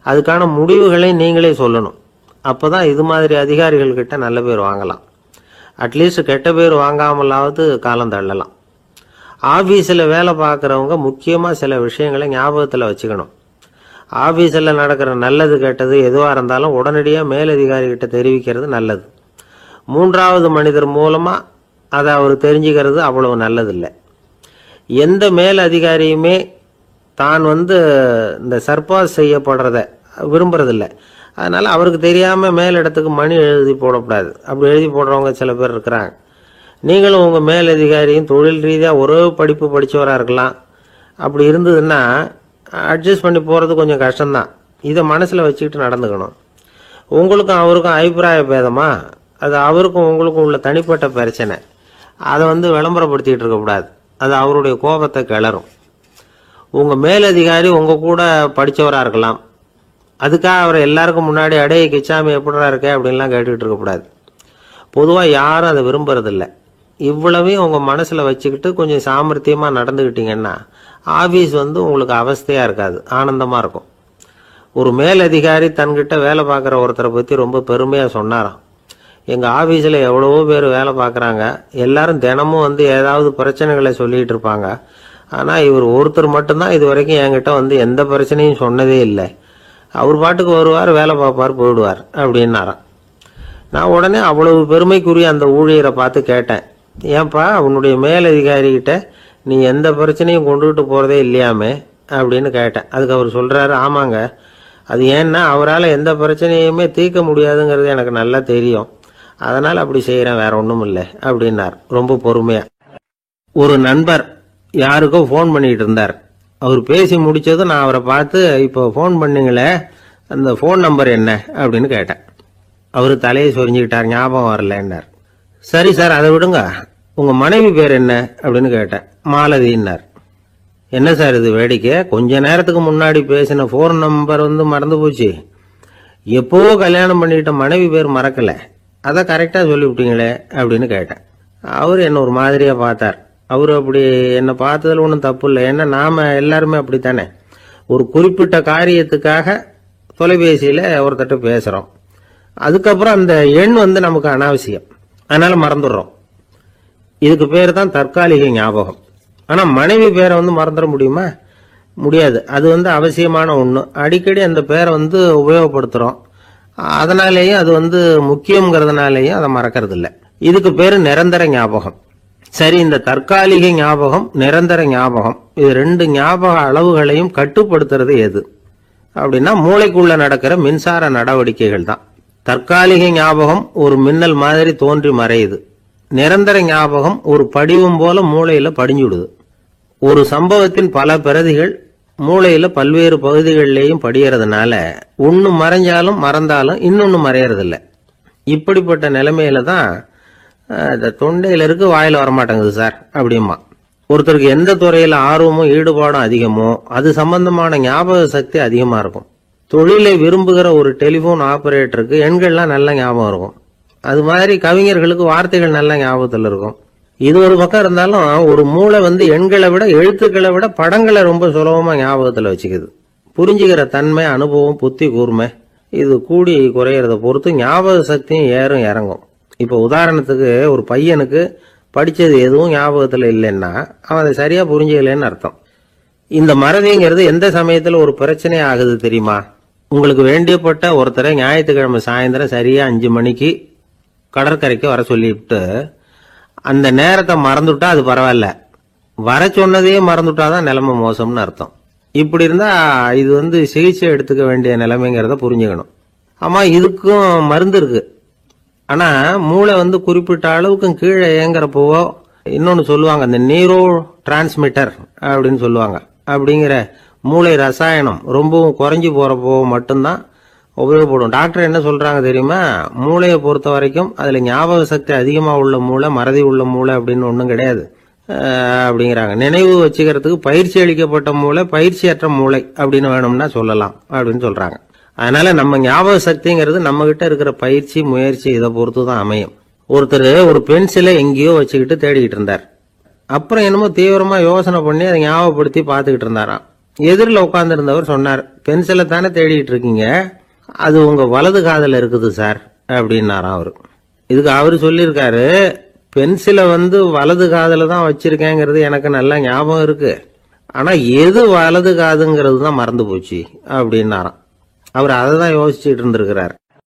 Speaker 1: அதுக்கான முடிவுகளை நீங்களே சொல்லணும். அப்பதான் இது மாதிரி அதிகாரிகள் கிட்ட நல்ல பேர் வாங்கலாம். அட்லீஸ்ட் கெட்ட பேர் வாங்காமலாவது காலம் தள்ளலாம். ஆபீஸ்ல வேலை பார்க்குறவங்க முக்கியமா சில விஷயங்களை ஞாபகத்துல வச்சுக்கணும். ஆபீஸில் நடக்கிற நல்லது கெட்டது எதுவாக இருந்தாலும் உடனடியாக மேலதிகாரி கிட்ட தெரிவிக்கிறது நல்லது. 3வது மனிதர் மூலமா அதை அவர் தெரிஞ்சுக்கிறது அவ்வளவு நல்லதில்லை. எந்த மேல் அதிகாரியுமே தான் இந்த சர்பாஸ் செய்யப்படுறத விரும்புறதில்லை. அதனால அவருக்கு தெரியாம மேலிடத்துக்கு மணி எழுதி போடக்கூடாது. அப்படி எழுதி போடுறவங்க சில பேர் இருக்கிறாங்க. நீங்களும் உங்க மேலதிகாரியும் தொழில் ரீதியா ஒரே படிப்பு படிச்சவரா இருக்கலாம். அப்படி இருந்ததுன்னா அட்ஜஸ்ட் பண்ணி போறது கொஞ்சம் கஷ்டம்தான். இதை மனசுல வச்சுக்கிட்டு நடந்துக்கணும். உங்களுக்கும் அவருக்கும் அபிப்பிராய பேதமா, அது அவருக்கும் உங்களுக்கும் உள்ள தனிப்பட்ட பிரச்சனை. அதை விளம்பரப்படுத்திட்டு இருக்கக்கூடாது, அது அவருடைய கோபத்தை கிளறும். உங்க மேலதிகாரி உங்க கூட படிச்சவரா இருக்கலாம், அதுக்காக அவரை எல்லாருக்கும் முன்னாடி அடைய கிச்சாமி எப்படிடா இருக்க அப்படின்லாம் கேட்டுக்கிட்டு இருக்கக்கூடாது. பொதுவா யாரும் அதை விரும்புறதில்லை. இவ்வளவையும் உங்க மனசுல வச்சுக்கிட்டு கொஞ்சம் சாமர்த்தியமா நடந்துகிட்டீங்கன்னா ஆபீஸ் உங்களுக்கு அவஸ்தையா இருக்காது, ஆனந்தமா இருக்கும். ஒரு மேலதிகாரி தன்கிட்ட வேலை பார்க்குற ஒருத்தரை பத்தி ரொம்ப பெருமையா சொன்னாராம். எங்க ஆபீஸ்ல எவ்வளவோ பேர் வேலை பார்க்குறாங்க, எல்லாரும் தினமும் ஏதாவது பிரச்சனைகளை சொல்லிட்டு இருப்பாங்க. ஆனா இவர் ஒருத்தர் மட்டும்தான் இது வரைக்கும் என்கிட்ட எந்த பிரச்சனையும் சொன்னதே இல்லை. அவர் பாட்டுக்கு வருவார், வேலை பார்ப்பார், போயிடுவார் அப்படின்னாராம். நான் உடனே அவ்வளவு பெருமைக்குரிய அந்த ஊழியரை பார்த்து கேட்டேன், ஏன்பா உன்னுடைய மேலதிகாரிகிட்ட நீ எந்த பிரச்சனையும் கொண்டுகிட்டு போறதே இல்லையாமே அப்படின்னு கேட்டேன். அதுக்கு அவர் சொல்றாரு, ஆமாங்க, அது ஏன்னா அவரால் எந்த பிரச்சனையுமே தீர்க்க முடியாதுங்கிறது எனக்கு நல்லா தெரியும், அதனால அப்படி செய்யறேன், வேற ஒன்றும் இல்லை அப்படின்னார் ரொம்ப பொறுமையா. ஒரு நண்பர் யாருக்கோ ஃபோன் பண்ணிட்டு இருந்தார். அவர் பேசி முடிச்சதும் நான் அவரை பார்த்து, இப்போ ஃபோன் பண்ணீங்களே அந்த ஃபோன் நம்பர் என்ன அப்படின்னு கேட்டேன். அவரு தலையை சொரிஞ்சுக்கிட்டார், ஞாபகம் வரலன்னார். சரி சார், அதை விடுங்க, உங்க மனைவி பேர் என்ன அப்படின்னு கேட்டேன். மாலதின்னார். என்ன சார் இது வேடிக்கை, கொஞ்ச நேரத்துக்கு முன்னாடி பேசின ஃபோன் நம்பர் மறந்து போச்சு, எப்போவோ கல்யாணம் பண்ணிட்ட மனைவி பேர் மறக்கல, அதை கரெக்டா சொல்லிவிட்டீங்களே அப்படின்னு கேட்டேன். அவரு என்ன ஒரு மாதிரியா பார்த்தார். அவரு அப்படி என்ன பார்த்ததுல ஒன்றும் தப்பு இல்லை, ஏன்னா நாம எல்லாருமே அப்படித்தானே. ஒரு குறிப்பிட்ட காரியத்துக்காக தொலைபேசியில ஒருத்தட்ட பேசுறோம், அதுக்கப்புறம் அந்த எண் நமக்கு அனாவசியம், அதனால மறந்துடுறோம். இதுக்கு பேர் தான் தற்காலிக ஞாபகம். ஆனா மனைவி பேரை மறந்துட முடியுமா? முடியாது. அது அவசியமான ஒண்ணு. அடிக்கடி அந்த பேரை உபயோகப்படுத்துறோம். அதனாலேயும் அது முக்கியங்கிறதுனாலேயும் அதை மறக்கிறது இல்ல. இதுக்கு பேரு நிரந்தர ஞாபகம். சரி, இந்த தற்காலிக ஞாபகம், நிரந்தர ஞாபகம், இது ரெண்டு ஞாபக அளவுகளையும் கட்டுப்படுத்துறது எது அப்படின்னா மூளைக்குள்ள நடக்கிற மின்சார நடவடிக்கைகள் தான். தற்காலிக ஞாபகம் ஒரு மின்னல் மாதிரி தோன்றி மறையுது. நிரந்தர ஞாபகம் ஒரு படிவம் போல மூளையில படிஞ்சுடுது. ஒரு சம்பவத்தின் பல பிரதிகள் மூளையில பல்வேறு பகுதிகளிலேயும் படியறதுனால ஒன்னு மறைஞ்சாலும் மறந்தாலும் இன்னொன்னு மறையறதில்ல. இப்படிப்பட்ட நிலைமையில தான் தொண்டையில இருக்கு, வாயில வரமாட்டேங்குது சார் அப்படிமா. ஒருத்தருக்கு எந்த துறையில ஆர்வமும் ஈடுபாடும் அதிகமோ அது சம்பந்தமான ஞாபக சக்தி அதிகமா இருக்கும். தொழிலை விரும்புகிற ஒரு டெலிபோன் ஆபரேட்டருக்கு எண்கள்லாம் நல்ல ஞாபகம் இருக்கும். அது மாதிரி கவிஞர்களுக்கு வார்த்தைகள் நல்ல ஞாபகத்தில் இருக்கும். இது ஒரு பக்கம் இருந்தாலும் ஒரு மூளை எண்களை விட எழுத்துக்களை விட படங்களை ரொம்ப சுலபமா ஞாபகத்துல வச்சுக்குது. புரிஞ்சுக்கிற தன்மை, அனுபவம், புத்தி கூர்மை இது கூடி குறையறத பொறுத்து ஞாபக சக்தியும் ஏறும் இறங்கும். இப்ப உதாரணத்துக்கு ஒரு பையனுக்கு படிச்சது எதுவும் ஞாபகத்துல இல்லைன்னா அவன் அதை சரியா புரிஞ்சுக்கலன்னு அர்த்தம். இந்த மறதிங்கிறது எந்த சமயத்துல ஒரு பிரச்சனை ஆகுது தெரியுமா? உங்களுக்கு வேண்டியப்பட்ட ஒருத்தரை ஞாயிற்றுக்கிழமை சாயந்தரம் சரியா 5 மணிக்கு கடற்கரைக்கு வர சொல்லிவிட்டு அந்த நேரத்தை மறந்துட்டா அது பரவாயில்ல, வர சொன்னதையே மறந்துட்டாதான் நிலைமை மோசம்னு அர்த்தம். இப்படி இருந்தா இது சிகிச்சை எடுத்துக்க வேண்டிய நிலைமைங்கிறத புரிஞ்சுக்கணும். ஆமா, இதுக்கும் மருந்து இருக்கு. ஆனா மூளை குறிப்பிட்ட அளவுக்கும் கீழே இயங்குறப்போ இன்னொன்னு சொல்லுவாங்க, இந்த நியூரோ டிரான்ஸ்மிட்டர் அப்படின்னு சொல்லுவாங்க. அப்படிங்கிற மூளை ரசாயனம் ரொம்பவும் குறைஞ்சு போறப்போ மட்டும்தான் உபயோகப்படும். டாக்டர் என்ன சொல்றாங்க தெரியுமா? மூளையை பொறுத்த வரைக்கும் அதுல ஞாபக சக்தி அதிகமா உள்ள மூளை, மறதி உள்ள மூளை அப்படின்னு ஒண்ணும் கிடையாது அப்படிங்கிறாங்க. நினைவு வச்சுக்கிறதுக்கு பயிற்சி அளிக்கப்பட்ட மூளை, பயிற்சியற்ற மூளை அப்படின்னு வேணும்னா சொல்லலாம் அப்படின்னு சொல்றாங்க. அதனால நம்ம ஞாபக சக்திங்கிறது நம்ம கிட்ட இருக்கிற பயிற்சி, முயற்சி இதை பொறுத்து தான் அமையும். ஒருத்தர் ஒரு பென்சிலை எங்கேயோ வச்சுக்கிட்டு தேடிக்கிட்டு இருந்தார். அப்புறம் என்னமோ தீவிரமா யோசனை பண்ணி அதை ஞாபகப்படுத்தி பார்த்துக்கிட்டு இருந்தாராம். எதிரில் உட்கார்ந்து இருந்தவர் சொன்னார், பென்சிலை தானே தேடிட்டு இருக்கீங்க, அது உங்க வலது காதுல இருக்குது சார் அப்படின்னாராம் அவரு. இதுக்கு அவரு சொல்லியிருக்காரு, பென்சிலை வலது காதுல தான் வச்சிருக்கேங்கிறது எனக்கு நல்லா ஞாபகம் இருக்கு, ஆனா எது வலது காதுங்கிறது தான் மறந்து போச்சு அப்படின்னாராம். அவர் அதை தான் யோசிச்சுட்டு இருந்திருக்கிறார்.